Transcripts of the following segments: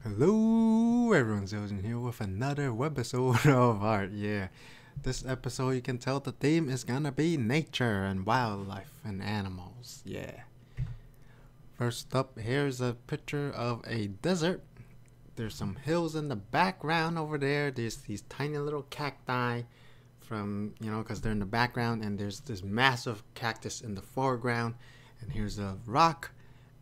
Hello everyone, Ziljin here with another webisode of art. Yeah, this episode you can tell the theme is gonna be nature and wildlife and animals. Yeah. First up, here's a picture of a desert. There's some hills in the background over there. There's these tiny little cacti from, because they're in the background, and there's this massive cactus in the foreground. And here's a rock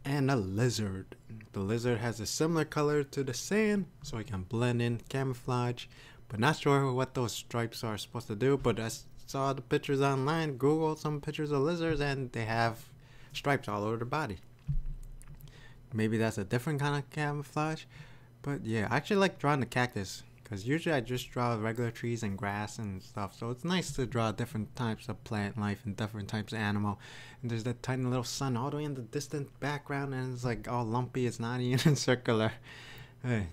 and a lizard. The lizard has a similar color to the sand, so it can blend in, camouflage. But not sure what those stripes are supposed to do. But I saw the pictures online, Googled some pictures of lizards, and they have stripes all over their body. Maybe that's a different kind of camouflage. But yeah, I actually like drawing the cactus, because usually I just draw regular trees and grass and stuff. So it's nice to draw different types of plant life and different types of animal. And there's that tiny little sun all the way in the distant background, and it's like all lumpy, it's not even circular. Hey.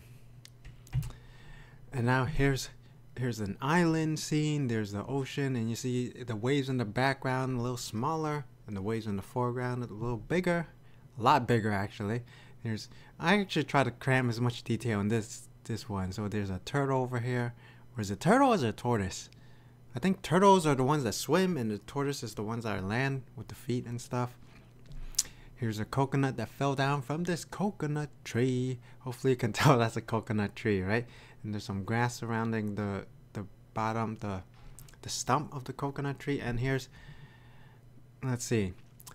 And now here's an island scene. There's the ocean, and you see the waves in the background a little smaller, and the waves in the foreground a little bigger. A lot bigger, actually. I actually try to cram as much detail in this one. So there's a turtle over here. Or is it turtle or is it a tortoise? I think turtles are the ones that swim, and the tortoise is the ones that are land with the feet and stuff. Here's a coconut that fell down from this coconut tree. Hopefully you can tell that's a coconut tree, right? And there's some grass surrounding the bottom, the stump of the coconut tree. And let's see.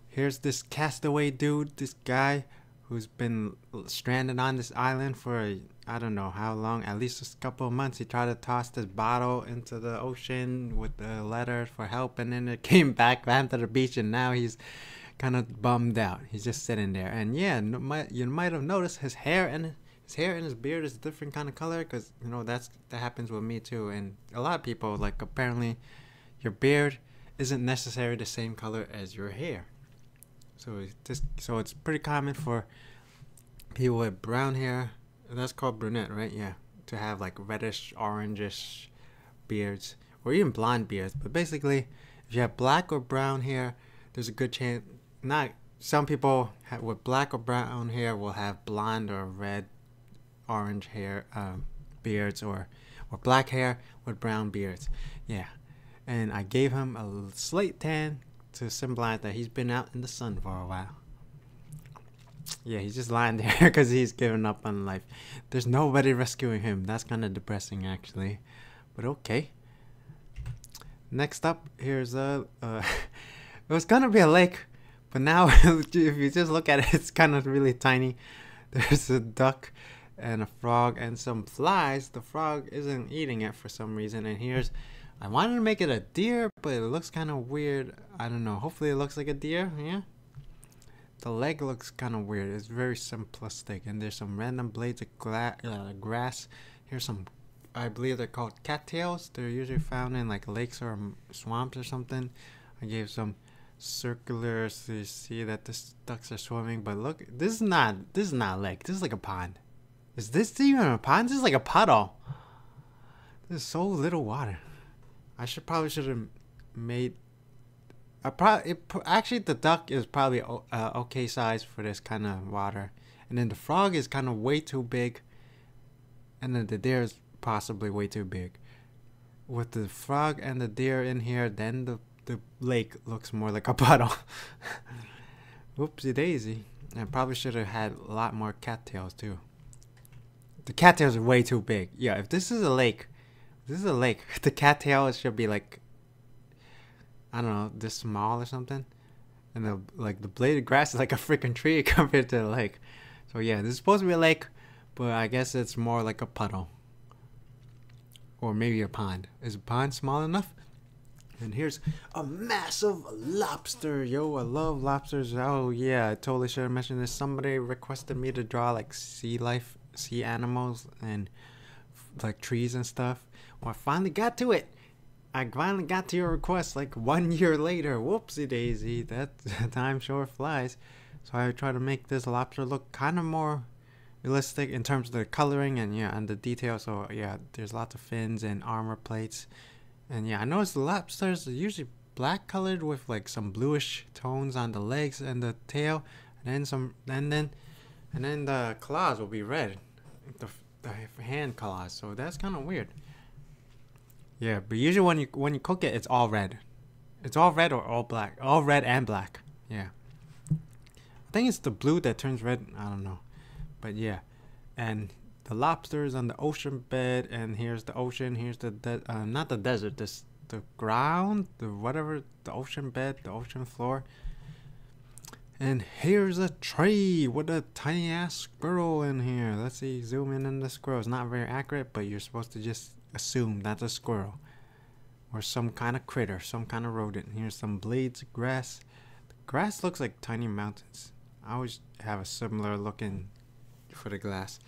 Here's this castaway dude, this guy who's been stranded on this island for I don't know how long, at least a couple of months. He tried to toss this bottle into the ocean with the letter for help, and then it came back to the beach, and now he's kind of bummed out. He's just sitting there. And yeah, you might have noticed his hair and his beard is a different kind of color, because that happens with me too. And a lot of people, like, apparently your beard isn't necessarily the same color as your hair. So it's pretty common for people with brown hair, that's called brunette, right? Yeah, to have like reddish, orangish beards, or even blonde beards. But basically, if you have black or brown hair, there's a good chance. Some people with black or brown hair will have blonde or red, orange hair beards, or black hair with brown beards. Yeah, and I gave him a slight tan to symbolize that he's been out in the sun for a while. Yeah, he's just lying there because he's given up on life. There's nobody rescuing him. That's kind of depressing, actually. But okay. Next up, here's it was gonna be a lake, but now if you just look at it, it's kind of really tiny. There's a duck and a frog and some flies. The frog isn't eating it for some reason. And I wanted to make it a deer, but it looks kind of weird. I don't know. Hopefully it looks like a deer. Yeah. The leg looks kind of weird. It's very simplistic. And there's some random blades of grass. Here's some, I believe they're called cattails. They're usually found in like lakes or swamps or something. I gave some circular so you see that the ducks are swimming. But look, this is not a lake. This is like a pond. Is this even a pond? This is like a puddle. There's so little water. I probably should have made. Actually, the duck is probably okay size for this kind of water, and then the frog is kind of way too big, and then the deer is possibly way too big. With the frog and the deer in here, then the lake looks more like a puddle. Whoopsie daisy! I probably should have had a lot more cattails too. The cattails are way too big. Yeah, if this is a lake. This is a lake. The cattails should be like, I don't know, this small or something. And the blade of grass is like a freaking tree compared to the lake. So yeah, this is supposed to be a lake, but I guess it's more like a puddle. Or maybe a pond. Is a pond small enough? And here's a massive lobster. Yo, I love lobsters. Oh yeah, I totally should have mentioned this. Somebody requested me to draw like sea animals, and like trees and stuff. Well, I finally got to it. I finally got to your request like 1 year later. Whoopsie daisy. That time sure flies. So I try to make this lobster look kind of more realistic in terms of the coloring and the detail. So yeah, there's lots of fins and armor plates. And yeah, I noticed the lobsters are usually black colored with like some bluish tones on the legs and the tail, and then the claws will be red. the hand claws. So that's kind of weird. Yeah, but usually when you cook it, it's all red. It's all red or all black. All red and black. Yeah. I think it's the blue that turns red. I don't know. But yeah. And the lobsters on the ocean bed. And here's the ocean. Here's the not the desert. This the ground. The whatever. The ocean bed. The ocean floor. And here's a tree with a tiny ass squirrel in here. Let's see. Zoom in on the squirrel. It's not very accurate. But you're supposed to just assume that's a squirrel. Or some kind of critter, some kind of rodent. Here's some blades of grass. The grass looks like tiny mountains. I always have a similar looking for the glass.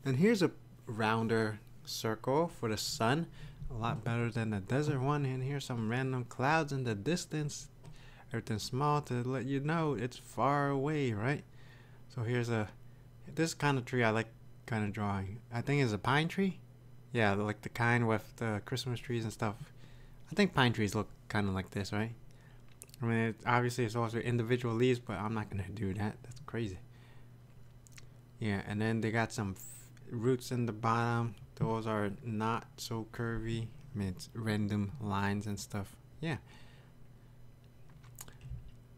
And here's a rounder circle for the sun. A lot better than the desert one. And here's some random clouds in the distance. Everything's small to let you know it's far away, right? So here's this kind of tree I like kind of drawing. I think it's a pine tree. Yeah, like the kind with the Christmas trees and stuff. I think pine trees look kind of like this, right? I mean, obviously it's also individual leaves, but I'm not going to do that. That's crazy. Yeah, and then they got some roots in the bottom. Those are not so curvy. I mean, it's random lines and stuff. Yeah.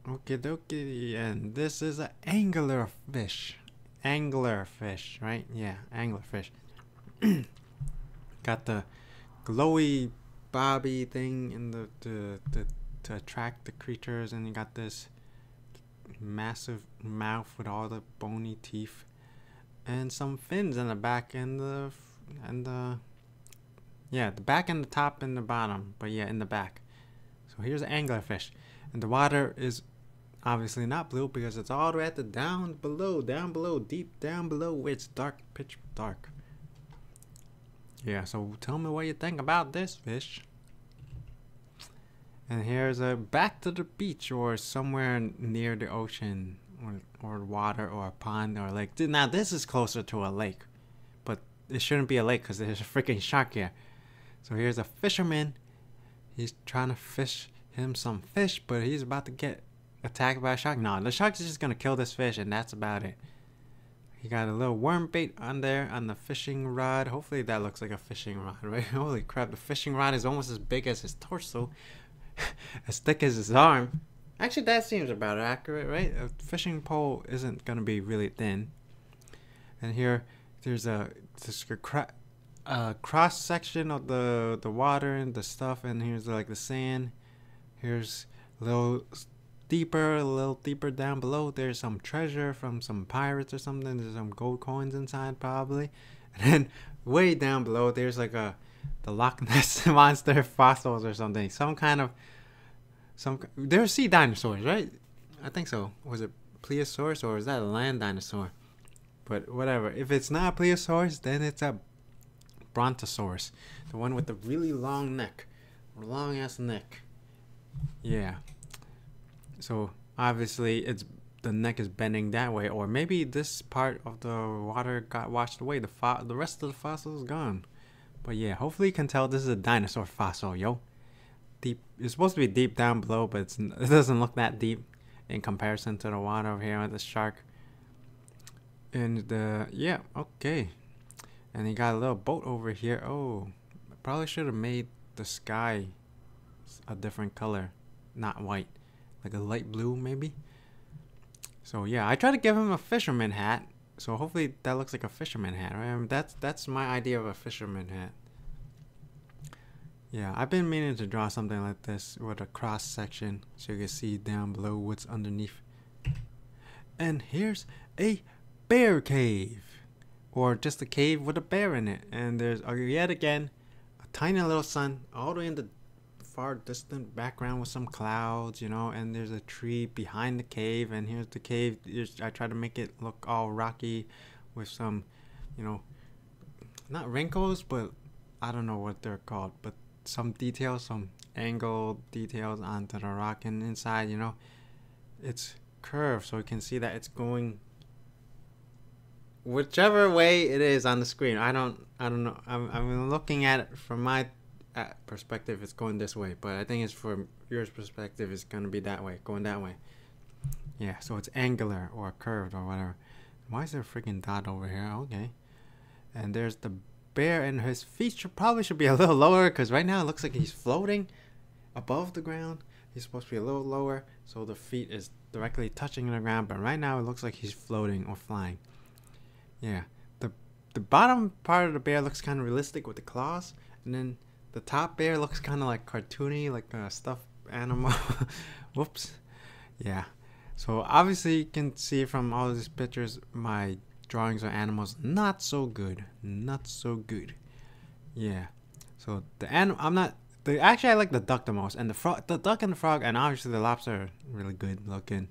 Okie dokie. And this is an angler fish. Angler fish, right? Yeah, angler fish. Got the glowy bobby thing in the to attract the creatures, and you got this massive mouth with all the bony teeth and some fins in the back and the back and the top and the bottom, but yeah, in the back. So here's an anglerfish, and the water is obviously not blue because it's all the way at the down below, deep down below where it's dark, pitch dark. Yeah, so tell me what you think about this fish. And here's a back to the beach or somewhere near the ocean or water or a pond or lake. Now this is closer to a lake, but it shouldn't be a lake because there's a freaking shark here. So here's a fisherman. He's trying to fish him some fish, but he's about to get attacked by a shark. No, the shark is just gonna kill this fish, and that's about it. He got a little worm bait on there on the fishing rod. Hopefully that looks like a fishing rod, right? Holy crap, the fishing rod is almost as big as his torso. As thick as his arm. Actually, that seems about accurate, right? A fishing pole isn't going to be really thin. And here, there's a cross section of the water and the stuff. And here's like the sand. Here's a little deeper down below. There's some treasure from some pirates or something. There's some gold coins inside probably. And then way down below, there's like the Loch Ness monster fossils or something. They're sea dinosaurs, right? I think so. Was it Plesiosaurus or is that a land dinosaur? But whatever. If it's not a Plesiosaurus, then it's a Brontosaurus. The one with the really long neck. Long ass neck. Yeah. So obviously the neck is bending that way, or maybe this part of the water got washed away. The rest of the fossil is gone. But yeah, hopefully you can tell this is a dinosaur fossil, yo. Deep. It's supposed to be deep down below, but it doesn't look that deep in comparison to the water over here with the shark. And yeah, okay. And he got a little boat over here. Oh, probably should have made the sky a different color, not white, like a light blue maybe. So yeah, I tried to give him a fisherman hat. So hopefully that looks like a fisherman hat, right? I mean, that's my idea of a fisherman hat. Yeah, I've been meaning to draw something like this with a cross section so you can see down below what's underneath. And here's a bear cave, or just a cave with a bear in it. And there's yet again a tiny little sun all the way in the far distant background with some clouds, you know, and there's a tree behind the cave, and here's the cave. I try to make it look all rocky with some, you know, not wrinkles, but I don't know what they're called, but some details, some angle details onto the rock, and inside, you know, it's curved, so you can see that it's going whichever way it is on the screen. I don't know. I'm looking at it from my perspective, it's going this way, but I think it's from your perspective, it's gonna be that way, going that way. Yeah, so it's angular or curved or whatever. Why is there a freaking dot over here? Okay. And there's the bear, and his feet probably should be a little lower, because right now it looks like he's floating above the ground. He's supposed to be a little lower, so the feet is directly touching the ground, but right now it looks like he's floating or flying. Yeah, the bottom part of the bear looks kind of realistic with the claws, and then the top bear looks kind of like cartoony, like a stuffed animal. Whoops. Yeah, so obviously you can see from all these pictures my drawings of animals not so good. Yeah, so actually I like the duck the most, and the duck and the frog, and obviously the lobster are really good looking.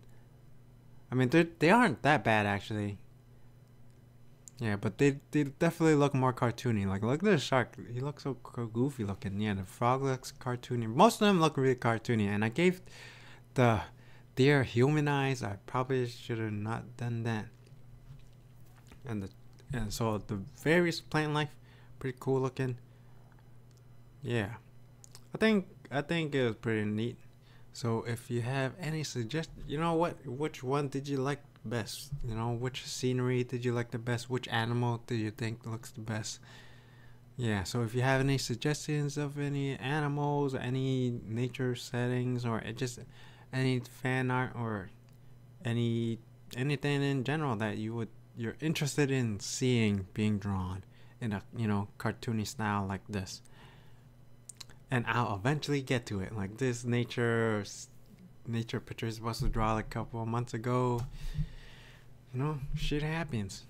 I mean, they aren't that bad actually. Yeah, but they definitely look more cartoony. Like, look at the shark. He looks so goofy looking. Yeah, the frog looks cartoony. Most of them look really cartoony. And I gave the deer human eyes. I probably should have not done that. And so the various plant life, pretty cool looking. Yeah, I think it was pretty neat. So if you have any suggestions, which one did you like best? Which scenery did you like the best? Which animal do you think looks the best? Yeah, so if you have any suggestions of any animals, any nature settings, or just any fan art, or anything in general that you're interested in seeing being drawn in a cartoony style like this, and I'll eventually get to it. Like this nature picture is supposed to draw like a couple of months ago. Shit happens.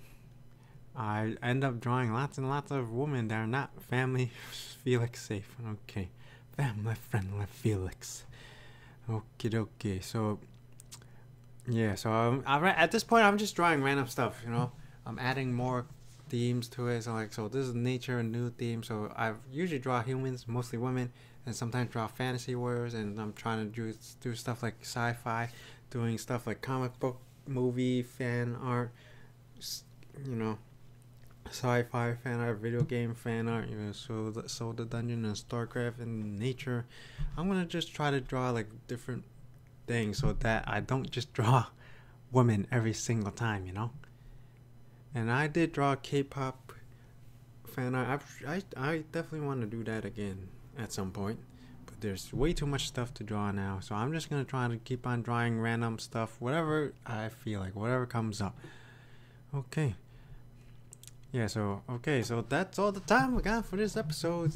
I end up drawing lots and lots of women that are not family Felix safe. Okay, family friendly Felix. Okay. So yeah, so at this point I'm just drawing random stuff. I'm adding more themes to it. So this is nature, a new theme. So I usually draw humans, mostly women, and sometimes draw fantasy warriors. And I'm trying to do stuff like sci-fi, doing stuff like comic book, movie fan art, sci-fi fan art, video game fan art, so the Dungeon and StarCraft and nature. I'm gonna just try to draw like different things so that I don't just draw women every single time, And I did draw K-pop fan art. I definitely want to do that again at some point. But there's way too much stuff to draw now. So I'm just going to try to keep on drawing random stuff. Whatever I feel like. Whatever comes up. Okay. Yeah, so that's all the time we got for this episode.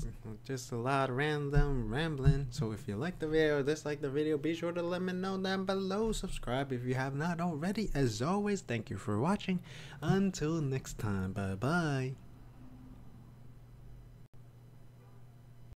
Just a lot of random rambling. So if you like the video or dislike the video, be sure to let me know down below. Subscribe if you have not already. As always, thank you for watching. Until next time, bye bye.